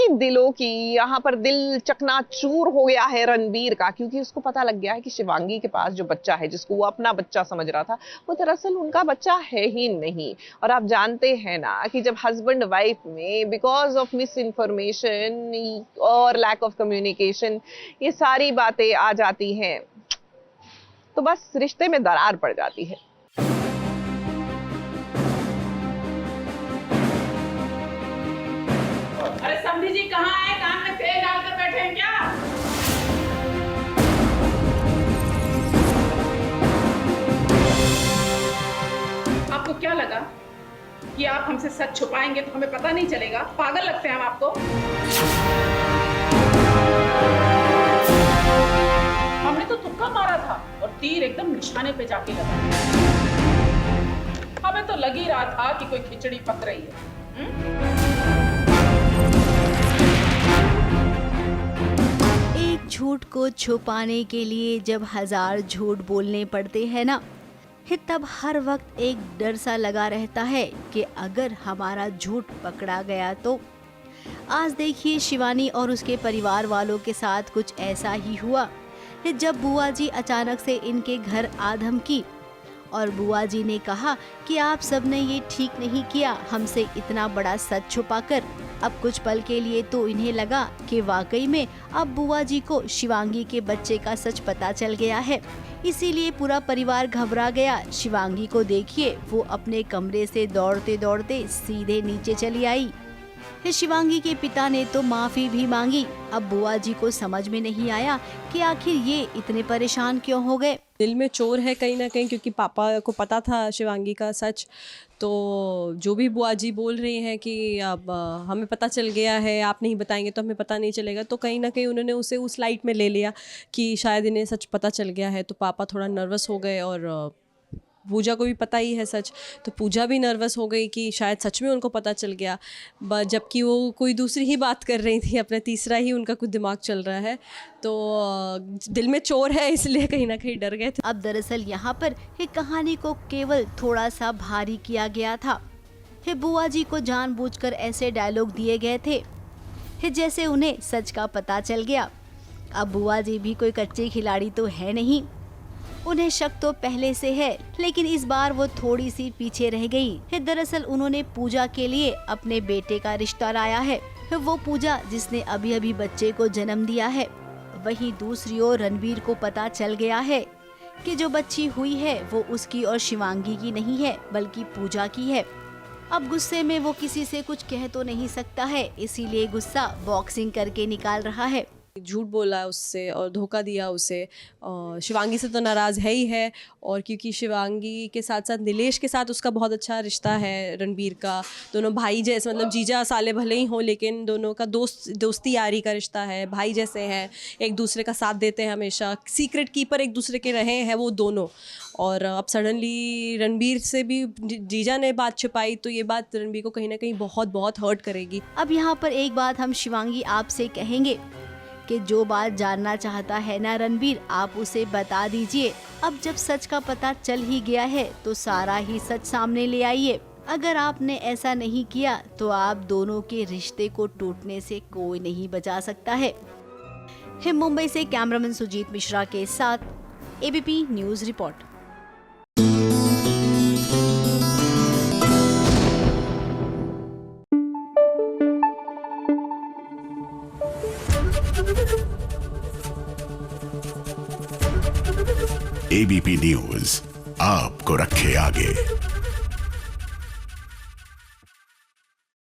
सभी दिलों की यहाँ पर दिल चकनाचूर हो गया है रणबीर का, क्योंकि उसको पता लग गया है कि शिवांगी के पास जो बच्चा है, जिसको वो अपना बच्चा समझ रहा था, वो दरअसल उनका बच्चा है ही नहीं। और आप जानते हैं ना कि जब हस्बैंड वाइफ में बिकॉज ऑफ मिस इन्फॉर्मेशन और लैक ऑफ कम्युनिकेशन ये सारी बातें आ जाती हैं, तो बस रिश्ते में दरार पड़ जाती है। अरे समधी जी कहाँ है? कान में तेल डालकर बैठे हैं क्या? आपको क्या लगा कि आप हमसे सच छुपाएंगे तो हमें पता नहीं चलेगा? पागल लगते हैं हम आपको? हमने तो तुक्का मारा था और तीर एकदम निशाने पे जाके लगा। हमें तो लग ही रहा था कि कोई खिचड़ी पक रही है। एक झूठ को छुपाने के लिए जब 1000 झूठ बोलने पड़ते हैं ना, तब हर वक्त एक डर सा लगा रहता है कि अगर हमारा झूठ पकड़ा गया तो। आज देखिए शिवानी और उसके परिवार वालों के साथ कुछ ऐसा ही हुआ जब बुआ जी अचानक से इनके घर आ धमकी और बुआ जी ने कहा कि आप सब ने ये ठीक नहीं किया हमसे इतना बड़ा सच छुपाकर। अब कुछ पल के लिए तो इन्हें लगा कि वाकई में अब बुआ जी को शिवांगी के बच्चे का सच पता चल गया है, इसीलिए पूरा परिवार घबरा गया। शिवांगी को देखिए, वो अपने कमरे से दौड़ते दौड़ते सीधे नीचे चली आई। शिवांगी के पिता ने तो माफी भी मांगी। अब बुआ जी को समझ में नहीं आया कि आखिर ये इतने परेशान क्यों हो गए। दिल में चोर है कहीं ना कहीं, क्योंकि पापा को पता था शिवांगी का सच। तो जो भी बुआ जी बोल रही हैं कि अब हमें पता चल गया है, आप नहीं बताएंगे तो हमें पता नहीं चलेगा, तो कहीं ना कहीं उन्होंने उसे उस लाइट में ले लिया कि शायद इन्हें सच पता चल गया है। तो पापा थोड़ा नर्वस हो गए और पूजा को भी पता ही है सच, तो पूजा भी नर्वस हो गई कि शायद सच में उनको पता चल गया, जबकि वो कोई दूसरी ही बात कर रही थी, अपना तीसरा ही उनका कुछ दिमाग चल रहा है। तो दिल में चोर है इसलिए कहीं ना कहीं डर गए थे। अब दरअसल यहाँ पर ये कहानी को केवल थोड़ा सा भारी किया गया था। बुआ जी को जानबूझकर ऐसे डायलॉग दिए गए थे जैसे उन्हें सच का पता चल गया। अब बुआ जी भी कोई कच्चे खिलाड़ी तो है नहीं, उन्हें शक तो पहले से है, लेकिन इस बार वो थोड़ी सी पीछे रह गई। दरअसल उन्होंने पूजा के लिए अपने बेटे का रिश्ता लाया है, वो पूजा जिसने अभी अभी बच्चे को जन्म दिया है। वहीं दूसरी ओर रणबीर को पता चल गया है कि जो बच्ची हुई है वो उसकी और शिवांगी की नहीं है बल्कि पूजा की है। अब गुस्से में वो किसी से कुछ कह तो नहीं सकता है, इसीलिए गुस्सा बॉक्सिंग करके निकाल रहा है। झूठ बोला उससे और धोखा दिया उसे। शिवांगी से तो नाराज़ है ही है, और क्योंकि शिवांगी के साथ साथ नीलेश के साथ उसका बहुत अच्छा रिश्ता है रणबीर का। दोनों भाई जैसे, मतलब जीजा साले भले ही हों, लेकिन दोनों का दोस्ती यारी का रिश्ता है, भाई जैसे हैं, एक दूसरे का साथ देते हैं हमेशा, सीक्रेट कीपर एक दूसरे के रहे हैं वो दोनों। और अब सडनली रणबीर से भी जीजा ने बात छुपाई, तो ये बात रणबीर को कहीं ना कहीं बहुत बहुत हर्ट करेगी। अब यहाँ पर एक बात हम शिवांगी आपसे कहेंगे कि जो बात जानना चाहता है ना रणबीर, आप उसे बता दीजिए। अब जब सच का पता चल ही गया है तो सारा ही सच सामने ले आइए। अगर आपने ऐसा नहीं किया तो आप दोनों के रिश्ते को टूटने से कोई नहीं बचा सकता है। मुंबई से कैमरामैन सुजीत मिश्रा के साथ ABP news report. ABP news आपको रखे आगे।